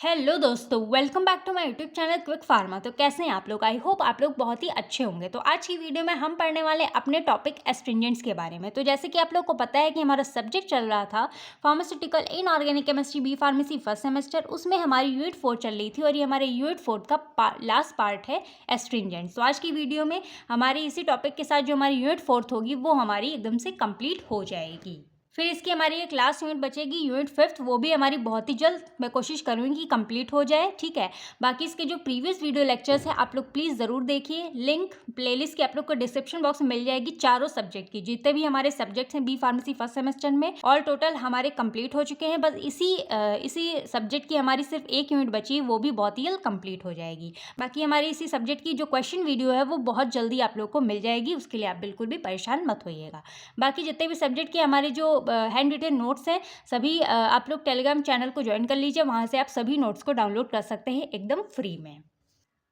Hello दोस्तों, welcome back to my YouTube channel Quick Pharma. तो कैसे हैं आप लोग? आई होप आप लोग बहुत ही अच्छे होंगे। तो आज की वीडियो में हम पढ़ने वाले अपने टॉपिक एस्ट्रिंजेंट्स के बारे में। तो जैसे कि आप लोग को पता है कि हमारा सब्जेक्ट चल रहा था pharmaceutical inorganic chemistry B pharmacy first semester, उसमें हमारी यूनिट 4 चल रही थी और ये हमारे यूनिट 4 का लास्ट पार्ट है एस्ट्रिंजेंट्स। तो आज की वीडियो में हमारी इसी टॉपिक के साथ जो हमारी यूनिट 4 होगी वो हमारी एकदम से कंप्लीट हो जाएगी। फिर इसकी हमारी एक लास्ट यूनिट बचेगी यूनिट 5, वो भी हमारी बहुत ही जल्द मैं कोशिश करूँगी कि कंप्लीट हो जाए। ठीक है, बाकी इसके जो प्रीवियस वीडियो लेक्चर्स हैं आप लोग प्लीज़ ज़रूर देखिए। लिंक प्लेलिस्ट की आप लोग को डिस्क्रिप्शन बॉक्स में मिल जाएगी। चारों सब्जेक्ट की जितने भी हमारे सब्जेक्ट्स हैं बी फार्मेसी फर्स्ट सेमेस्टर में ऑल टोटल हमारे कंप्लीट हो चुके हैं। बस इसी सब्जेक्ट की हमारी सिर्फ एक यूनिट बची है, वो भी बहुत ही जल्द कंप्लीट हो जाएगी। बाकी हमारी इसी सब्जेक्ट की जो क्वेश्चन वीडियो है वो बहुत जल्दी आप लोग को मिल जाएगी, उसके लिए आप बिल्कुल भी परेशान मत होइएगा। बाकी जितने भी सब्जेक्ट के हमारे जो हैंड रिटन नोट्स हैं सभी आप लोग टेलीग्राम चैनल को ज्वाइन कर लीजिए, वहाँ से आप सभी नोट्स को डाउनलोड कर सकते हैं एकदम फ्री में।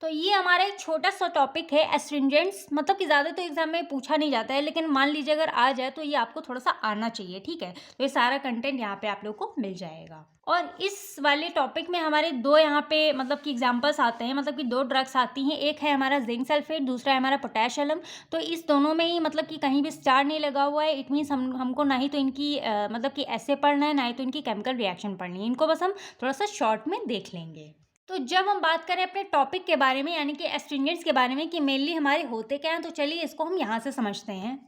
तो ये हमारा एक छोटा सा टॉपिक है एस्ट्रिंजेंट्स, मतलब कि ज़्यादा तो एग्जाम में पूछा नहीं जाता है, लेकिन मान लीजिए अगर आ जाए तो ये आपको थोड़ा सा आना चाहिए। ठीक है, तो ये सारा कंटेंट यहाँ पे आप लोग को मिल जाएगा। और इस वाले टॉपिक में हमारे दो यहाँ पे मतलब कि एग्जांपल्स आते हैं, मतलब कि दो ड्रग्स आती हैं। एक है हमारा जिंक सल्फेट, दूसरा है हमारा पोटेशियम। तो इस दोनों में ही मतलब कि कहीं भी स्टार नहीं लगा हुआ है। इट मीन्स हमको ना ही तो इनकी मतलब कि ऐसे पढ़ना है, ना ही तो इनकी केमिकल रिएक्शन पढ़नी है। इनको बस हम थोड़ा सा शॉर्ट में देख लेंगे। तो जब हम बात करें अपने टॉपिक के बारे में यानी कि एस्ट्रिंजेंट्स के बारे में कि मेनली हमारे होते क्या हैं, तो चलिए इसको हम यहाँ से समझते हैं।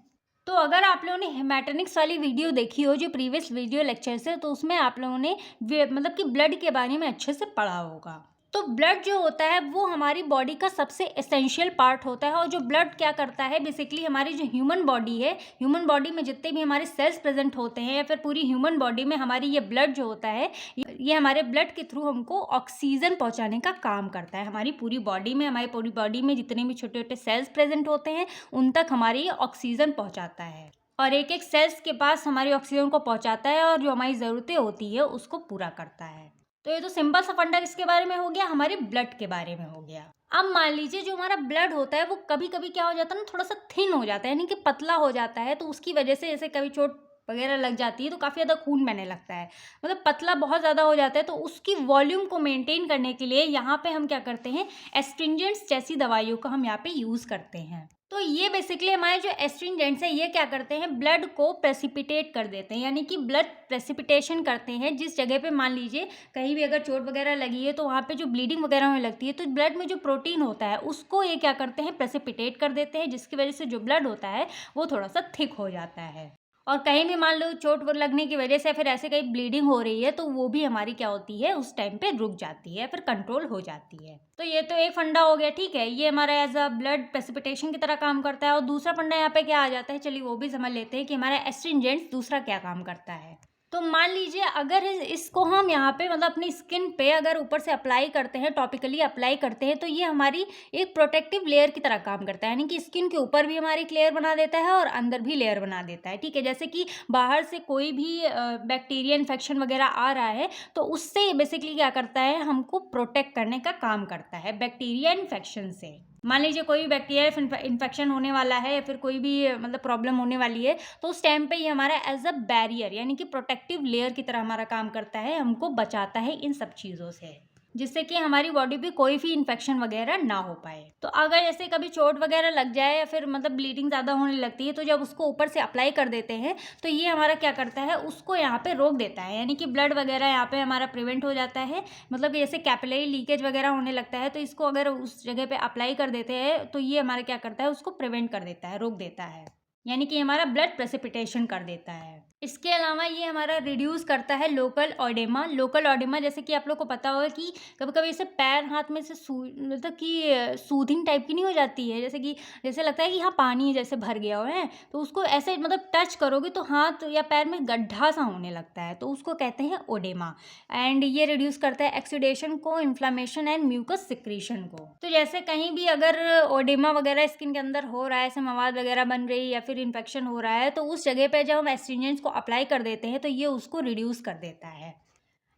तो अगर आप लोगों ने हेमेटोनिक्स वाली वीडियो देखी हो जो प्रीवियस वीडियो लेक्चर से, तो उसमें आप लोगों ने मतलब कि ब्लड के बारे में अच्छे से पढ़ा होगा। तो ब्लड जो होता है वो हमारी बॉडी का सबसे एसेंशियल पार्ट होता है। और जो ब्लड क्या करता है, बेसिकली हमारी जो ह्यूमन बॉडी है, ह्यूमन बॉडी में जितने भी हमारे सेल्स प्रेजेंट होते हैं या फिर पूरी ह्यूमन बॉडी में हमारी ये ब्लड जो होता है, ये हमारे ब्लड के थ्रू हमको ऑक्सीजन पहुंचाने का काम करता है। हमारी पूरी बॉडी में जितने भी छोटे छोटे सेल्स प्रेजेंट होते हैं उन तक हमारी ये ऑक्सीजन पहुंचाता है और एक एक सेल्स के पास हमारी ऑक्सीजन को पहुंचाता है और जो हमारी ज़रूरतें होती है उसको पूरा करता है। तो ये तो सिंपल सा फंडा किसके बारे में हो गया, हमारे ब्लड के बारे में हो गया। अब मान लीजिए जो हमारा ब्लड होता है वो कभी कभी क्या हो जाता है ना, थोड़ा सा थिन हो जाता है यानी कि पतला हो जाता है। तो उसकी वजह से जैसे कभी चोट वगैरह लग जाती है तो काफ़ी ज़्यादा खून बहने लगता है, मतलब पतला बहुत ज़्यादा हो जाता है। तो उसकी वॉल्यूम को मेंटेन करने के लिए यहाँ पे हम क्या करते हैं, एस्ट्रिंजेंट्स जैसी दवाइयों का हम यहाँ पे यूज़ करते हैं। तो ये बेसिकली हमारे जो एस्ट्रिंजेंट्स है ये क्या करते हैं, ब्लड को प्रेसिपिटेट कर देते हैं, यानी कि ब्लड प्रेसिपिटेशन करते हैं। जिस जगह पे मान लीजिए कहीं भी अगर चोट वगैरह लगी है तो वहाँ पे जो ब्लीडिंग वगैरह होने लगती है तो ब्लड में जो प्रोटीन होता है उसको ये क्या करते हैं, प्रेसिपिटेट कर देते हैं, जिसकी वजह से जो ब्लड होता है वो थोड़ा सा थिक हो जाता है। और कहीं भी मान लो चोट लगने की वजह से फिर ऐसे कहीं ब्लीडिंग हो रही है तो वो भी हमारी क्या होती है, उस टाइम पे रुक जाती है, फिर कंट्रोल हो जाती है। तो ये तो एक फंडा हो गया। ठीक है, ये हमारा एज अ ब्लड प्रेसिपिटेशन की तरह काम करता है। और दूसरा फंडा यहाँ पे क्या आ जाता है, चलिए वो भी समझ लेते हैं कि हमारा एस्ट्रिंजेंट्स दूसरा क्या काम करता है। तो मान लीजिए अगर इसको हम यहाँ पे मतलब अपनी स्किन पे अगर ऊपर से अप्लाई करते हैं, टॉपिकली अप्लाई करते हैं, तो ये हमारी एक प्रोटेक्टिव लेयर की तरह काम करता है, यानी कि स्किन के ऊपर भी हमारी एक लेयर बना देता है और अंदर भी लेयर बना देता है। ठीक है, जैसे कि बाहर से कोई भी बैक्टीरिया इन्फेक्शन वगैरह आ रहा है तो उससे बेसिकली क्या करता है, हमको प्रोटेक्ट करने का काम करता है बैक्टीरिया इन्फेक्शन से। मान लीजिए कोई भी बैक्टीरिया इन्फेक्शन होने वाला है या फिर कोई भी मतलब प्रॉब्लम होने वाली है तो उस टाइम पे ये हमारा एज अ बैरियर यानी कि प्रोटेक्टिव लेयर की तरह हमारा काम करता है, हमको बचाता है इन सब चीज़ों से, जिससे कि हमारी बॉडी पे कोई भी इन्फेक्शन वगैरह ना हो पाए। तो अगर जैसे कभी चोट वगैरह लग जाए या फिर मतलब ब्लीडिंग ज़्यादा होने लगती है तो जब उसको ऊपर से अप्लाई कर देते हैं तो ये हमारा क्या करता है, उसको यहाँ पे रोक देता है, यानी कि ब्लड वगैरह यहाँ पे हमारा प्रिवेंट हो जाता है। मतलब कि जैसे कैपिलरी लीकेज वगैरह होने लगता है तो इसको अगर उस जगह पे अप्लाई कर देते हैं तो ये हमारा क्या करता है, उसको प्रिवेंट कर देता है, रोक देता है, यानी कि हमारा ब्लड प्रेसिपिटेशन कर देता है। इसके अलावा ये हमारा रिड्यूस करता है लोकल ऑडेमा। लोकल ऑडेमा जैसे कि आप लोग को पता होगा कि कभी कभी ऐसे पैर हाथ में से मतलब कि सूदिंग टाइप की नहीं हो जाती है, जैसे कि जैसे लगता है कि हाँ पानी जैसे भर गया हो है, तो उसको ऐसे मतलब टच करोगे तो हाथ या पैर में गड्ढा सा होने लगता है, तो उसको कहते हैं ओडेमा। एंड ये रिड्यूस करता है एक्सीडेशन को, इन्फ्लामेशन एंड म्यूकस सिक्रीशन को। तो जैसे कहीं भी अगर ओडेमा वगैरह स्किन के अंदर हो रहा है, ऐसे मवाद वगैरह बन रही है या फिर इन्फेक्शन हो रहा है, तो उस जगह पे जब हम एस्ट्रिंजेंट्स को अप्लाई कर देते हैं तो ये उसको रिड्यूस कर देता है।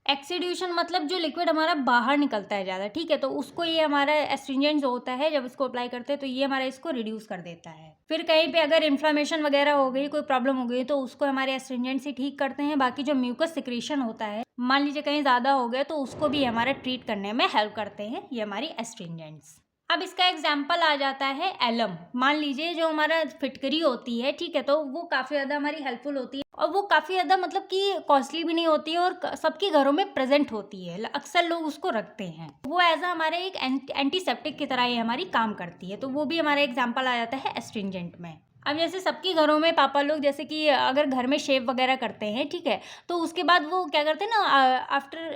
एक्सीड्यूशन मतलब जो लिक्विड हमारा बाहर निकलता है ज़्यादा, ठीक है, तो उसको ये हमारा एस्ट्रिंजेंट जो होता है जब इसको अप्लाई करते हैं तो ये हमारा इसको रिड्यूस कर देता है। फिर कहीं पे अगर इन्फ्लामेशन वगैरह हो गई, कोई प्रॉब्लम हो गई, तो उसको हमारे एस्ट्रिंजेंट से ठीक करते हैं। बाकी जो म्यूकस सिक्रीशन होता है, मान लीजिए कहीं ज़्यादा हो गया, तो उसको भी हमारा ट्रीट करने में हेल्प करते हैं ये हमारी एस्ट्रिंजेंट्स। अब इसका एग्जाम्पल आ जाता है एलम। मान लीजिए जो हमारा फिटकरी होती है, ठीक है, तो वो काफ़ी ज़्यादा हमारी हेल्पफुल होती है और वो काफ़ी ज़्यादा मतलब कि कॉस्टली भी नहीं होती है और सबके घरों में प्रेजेंट होती है। अक्सर लोग उसको रखते हैं। वो एज अ हमारे एक एंटीसेप्टिक की तरह ये हमारी काम करती है, तो वो भी हमारा एग्जाम्पल आ जाता है एस्ट्रिंजेंट में। अब जैसे सबके घरों में पापा लोग जैसे कि अगर घर में शेव वगैरह करते हैं, ठीक है, तो उसके बाद वो क्या करते हैं ना,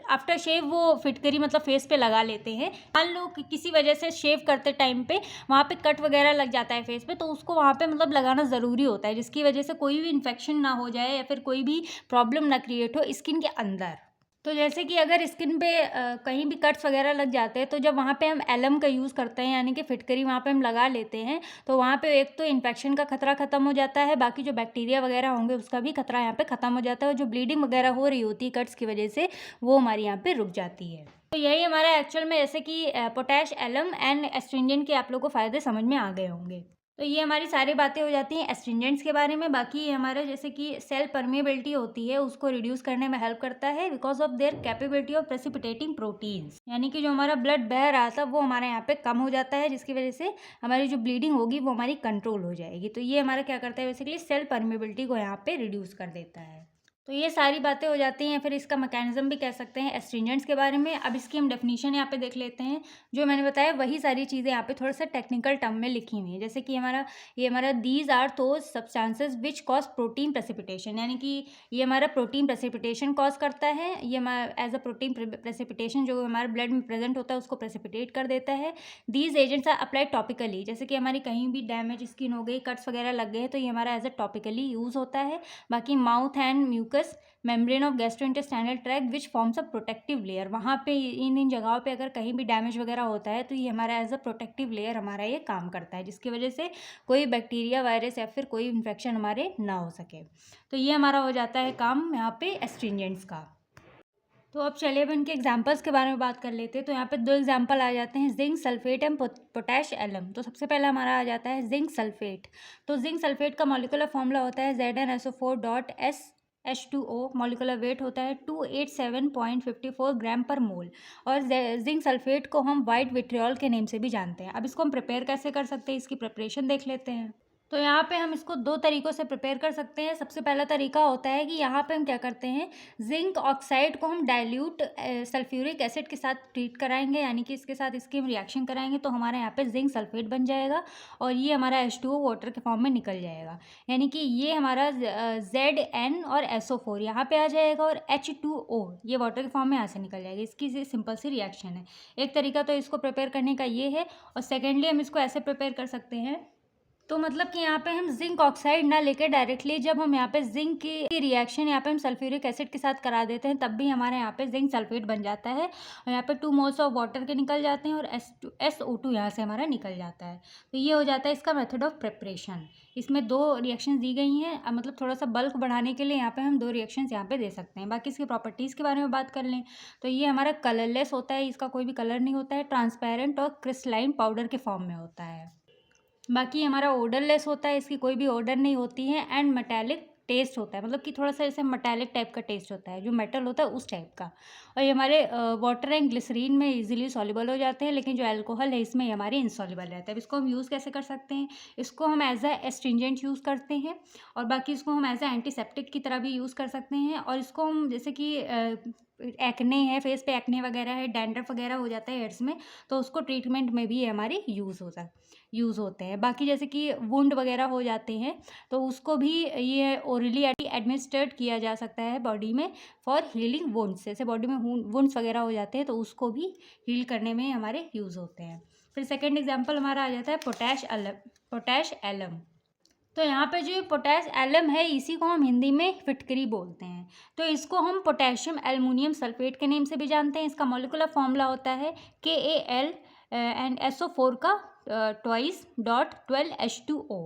आफ्टर शेव वो फिटकरी मतलब फेस पे लगा लेते हैं। मान लो कि किसी वजह से शेव करते टाइम पे वहाँ पे कट वगैरह लग जाता है फेस पे, तो उसको वहाँ पे मतलब लगाना ज़रूरी होता है, जिसकी वजह से कोई भी इन्फेक्शन ना हो जाए या फिर कोई भी प्रॉब्लम ना क्रिएट हो स्किन के अंदर। तो जैसे कि अगर स्किन पे कहीं भी कट्स वगैरह लग जाते हैं, तो जब वहाँ पे हम एलम का यूज़ करते हैं, यानी कि फिटकरी वहाँ पे हम लगा लेते हैं, तो वहाँ पे एक तो इन्फेक्शन का खतरा ख़त्म हो जाता है, बाकी जो बैक्टीरिया वगैरह होंगे उसका भी खतरा यहाँ पे ख़त्म हो जाता है और जो ब्लीडिंग वगैरह हो रही होती है कट्स की वजह से, वो हमारी यहाँ पे रुक जाती है। तो यही हमारा एक्चुअल में जैसे कि पोटैश, एलम एंड एस्ट्रिंजेंट के आप लोग को फ़ायदे समझ में आ गए होंगे। तो ये हमारी सारी बातें हो जाती हैं एस्ट्रिंजेंट्स के बारे में। बाकी ये हमारा जैसे कि सेल परमेबिलिटी होती है, उसको रिड्यूस करने में हेल्प करता है because of their capability of precipitating proteins, यानी कि जो हमारा ब्लड बह रहा था वो हमारे यहाँ पे कम हो जाता है, जिसकी वजह से हमारी जो ब्लीडिंग होगी वो हमारी कंट्रोल हो जाएगी। तो ये हमारा क्या करता है, बेसिकली सेल परमेबिलिटी को यहाँ पे रिड्यूस कर देता है। तो ये सारी बातें हो जाती हैं, फिर इसका मैकेनिज्म भी कह सकते हैं एस्ट्रिंजेंट्स के बारे में। अब इसकी हम डेफिनेशन यहाँ पे देख लेते हैं। जो मैंने बताया वही सारी चीज़ें यहाँ पे थोड़ा सा टेक्निकल टर्म में लिखी हुई हैं, जैसे कि हमारा these are those substances which cause protein precipitation, यानी कि ये हमारा प्रोटीन प्रेसिपिटेशन कॉज करता है। ये हमारा एज अ प्रोटीन प्रेसिपिटेशन जो हमारे ब्लड में प्रेजेंट होता है उसको प्रेसिपिटेट कर देता है। These agents are applied topically, जैसे कि हमारी कहीं भी डैमेज स्किन हो गई, कट्स वगैरह लग गए, तो ये हमारा एज अ टॉपिकली यूज़ होता है। बाकी mouth and mucous membrane of gastrointestinal tract which forms a protective layer, वहाँ पे इन जगहों पे अगर कहीं भी डैमेज वगैरह होता है तो ये हमारा एज अ प्रोटेक्टिव लेयर हमारा ये काम करता है, जिसकी वजह से कोई बैक्टीरिया, वायरस या फिर कोई इन्फेक्शन हमारे ना हो सके। तो ये हमारा हो जाता है काम यहाँ पे एस्ट्रिंजेंट्स का। तो अब चलिए अब इनके एग्जांपल्स के बारे में बात कर लेते हैं। तो यहाँ पे दो एग्जांपल आ जाते हैं, zinc sulphate and potash alum. तो सबसे पहला हमारा आ जाता है जिंक सल्फेट। तो जिंक सल्फेट का मॉलिक्यूलर फॉर्मूला होता है ZnSO4.SH2O। मॉलिक्यूलर वेट होता है 287.54 ग्राम पर मोल। और जिंक सल्फेट को हम वाइट विट्रियोल के नेम से भी जानते हैं। अब इसको हम प्रिपेयर कैसे कर सकते हैं, इसकी प्रिपरेशन देख लेते हैं। तो यहाँ पे हम इसको दो तरीक़ों से प्रिपेयर कर सकते हैं। सबसे पहला तरीका होता है कि यहाँ पे हम क्या करते हैं, जिंक ऑक्साइड को हम डाइल्यूट सल्फ्यूरिक एसिड के साथ ट्रीट कराएंगे, यानी कि इसके साथ इसकी हम रिएक्शन कराएंगे तो हमारे यहाँ पे जिंक सल्फेट बन जाएगा और ये हमारा H2O वाटर के फॉर्म में निकल जाएगा, यानी कि ये हमारा Zn और SO4 यहाँ पे आ जाएगा और H2O ये वाटर के फॉर्म में यहाँ से निकल जाएगा। इसकी सिंपल सी रिएक्शन है। एक तरीका तो इसको प्रिपेयर करने का ये है, और सेकेंडली हम इसको ऐसे प्रिपेयर कर सकते हैं। तो मतलब कि यहाँ पे हम जिंक ऑक्साइड ना लेकर डायरेक्टली जब हम यहाँ पे जिंक की रिएक्शन यहाँ पे हम सल्फ्यूरिक एसिड के साथ करा देते हैं, तब भी हमारे यहाँ पे जिंक सल्फेट बन जाता है और यहाँ पे 2 मोल्स ऑफ वाटर के निकल जाते हैं और SO2 यहाँ से हमारा निकल जाता है। तो ये हो जाता है इसका मेथड ऑफ प्रिपरेशन। इसमें 2 रिएक्शन दी गई हैं, मतलब थोड़ा सा बल्क बढ़ाने के लिए यहाँ पे हम 2 रिएक्शन यहाँ पे दे सकते हैं। बाकी इसकी प्रॉपर्टीज़ के बारे में बात कर लें तो ये हमारा कलरलेस होता है, इसका कोई भी कलर नहीं होता है, ट्रांसपेरेंट और क्रिस्टलाइन पाउडर के फॉर्म में होता है। बाकी हमारा ओडरलेस होता है, इसकी कोई भी ओडर नहीं होती है, एंड मेटालिक टेस्ट होता है, मतलब कि थोड़ा सा जैसे मेटालिक टाइप का टेस्ट होता है, जो मेटल होता है उस टाइप का। और ये हमारे वाटर एंड ग्लिसरीन में इजीली सॉल्युबल हो जाते हैं, लेकिन जो अल्कोहल है इसमें हमारे इनसॉल्युबल रहता है। इसको हम यूज़ कैसे कर सकते हैं, इसको हम एज अ एस्ट्रिंजेंट यूज़ करते हैं और बाकी इसको हम एज अ एंटीसेप्टिक की तरह भी यूज़ कर सकते हैं। और इसको हम जैसे कि एक्ने है, फेस पे एक्ने वगैरह है, डैंड्रफ वगैरह हो जाता है हेयर्स में, तो उसको ट्रीटमेंट में भी ये हमारे यूज़ होते हैं। बाकी जैसे कि वुंड वगैरह हो जाते हैं तो उसको भी ये ओरली एडमिनिस्ट्रेट किया जा सकता है बॉडी में फॉर हीलिंग वुंड्स। जैसे बॉडी में वुंड्स वगैरह हो जाते हैं तो उसको भी हील करने में हमारे यूज़ होते हैं। फिर सेकेंड एग्जाम्पल हमारा आ जाता है पोटैश एलम। तो यहाँ पे जो पोटैश एलम है इसी को हम हिंदी में फिटकरी बोलते हैं। तो इसको हम पोटेशियम एल्युमिनियम सल्फेट के नेम से भी जानते हैं। इसका मॉलिक्यूलर फॉर्मूला होता है KAl एंड SO4 का 2.12H2O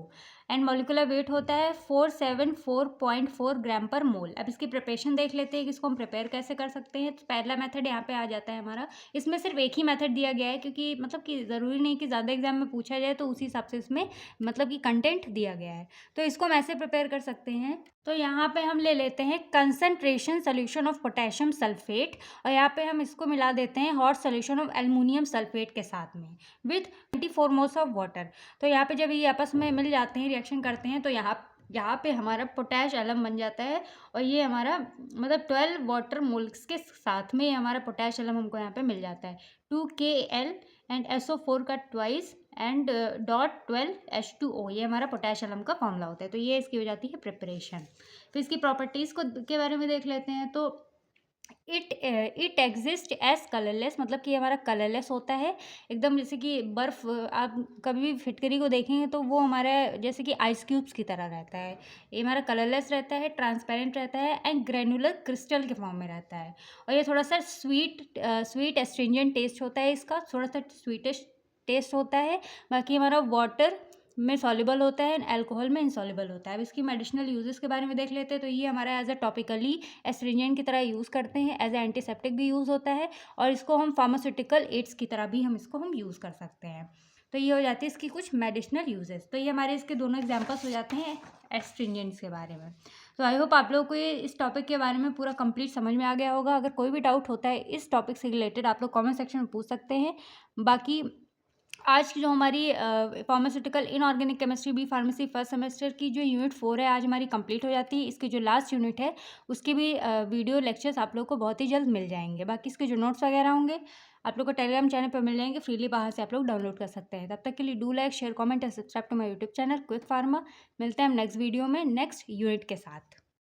एंड मॉलिक्यूलर वेट होता है 474.4 ग्राम पर मोल। अब इसकी प्रिपरेशन देख लेते हैं कि इसको हम प्रिपेयर कैसे कर सकते हैं। तो पहला मेथड यहाँ पे आ जाता है हमारा। इसमें सिर्फ एक ही मेथड दिया गया है क्योंकि मतलब कि ज़रूरी नहीं कि ज़्यादा एग्जाम में पूछा जाए, तो उसी हिसाब से इसमें मतलब कि कंटेंट दिया गया है। तो इसको हम ऐसे प्रिपेयर कर सकते हैं। तो यहाँ पे हम ले लेते हैं concentration solution of potassium sulphate, और यहाँ पे हम इसको मिला देते हैं hot solution of aluminium sulphate के साथ में विथ 24 मोल्स ऑफ वाटर। तो यहाँ पे जब ये आपस में मिल जाते हैं, रिएक्शन करते हैं, तो यहाँ पे हमारा पोटैश एलम बन जाता है, और ये हमारा मतलब 12 वाटर मोल्स के साथ में हमारा पोटैश एलम हमको यहाँ पे मिल जाता है 2Kl एंड SO4 का ट्वाइस एंड .12H2O। ये हमारा पोटैश एलम का फॉर्मूला होता है। तो ये इसकी हो जाती है प्रिपरेशन। फिर इसकी प्रॉपर्टीज़ को के बारे में देख लेते हैं। तो इट एग्जिस्ट एज कलरलेस, मतलब कि हमारा कलरलेस होता है एकदम, जैसे कि बर्फ़ आप कभी भी फिटकरी को देखेंगे तो वो हमारा जैसे कि आइस क्यूब्स की तरह रहता है। ये हमारा कलरलेस रहता है, ट्रांसपेरेंट रहता है एंड ग्रेनुलर क्रिस्टल के फॉर्म में रहता है। और ये थोड़ा सा स्वीट एस्ट्रिंजेंट टेस्ट होता है इसका, थोड़ा सा स्वीटेस्ट टेस्ट होता है। बाकी हमारा वाटर में सॉल्युबल होता है एंड अल्कोहल में इनसॉल्युबल होता है। अब इसकी मेडिसिनल यूजेस के बारे में देख लेते हैं। तो ये हमारा एज अ टॉपिकली एस्ट्रिंजेंट की तरह यूज़ करते हैं, एज अ एंटीसेप्टिक भी यूज़ होता है, और इसको हम फार्मास्यूटिकल एड्स की तरह भी हम इसको यूज़ कर सकते हैं। तो ये हो जाती है इसकी कुछ मेडिसिनल यूजेस। तो ये हमारे इसके दोनों एग्जाम्पल्स हो जाते हैं एस्ट्रिंजेंट्स के बारे में। तो आई होप आप लोगों को ये इस टॉपिक के बारे में पूरा कंप्लीट समझ में आ गया होगा। अगर कोई भी डाउट होता है इस टॉपिक से रिलेटेड, आप लोग कमेंट सेक्शन में पूछ सकते हैं। बाकी आज की जो हमारी pharmaceutical inorganic chemistry B pharmacy first semester की जो यूनिट 4 है, आज हमारी कंप्लीट हो जाती है। इसकी जो लास्ट यूनिट है उसके भी वीडियो लेक्चर्स आप लोग को बहुत ही जल्द मिल जाएंगे। बाकी इसके जो नोट्स वगैरह होंगे आप लोग को टेलीग्राम चैनल पर मिल जाएंगे, फ्रीली बाहर से आप लोग डाउनलोड कर सकते हैं। तब तक के लिए do like, share, comment and subscribe to my YouTube channel Quick Pharma. मिलते हैं हम नेक्स्ट वीडियो में नेक्स्ट यूनिट के साथ।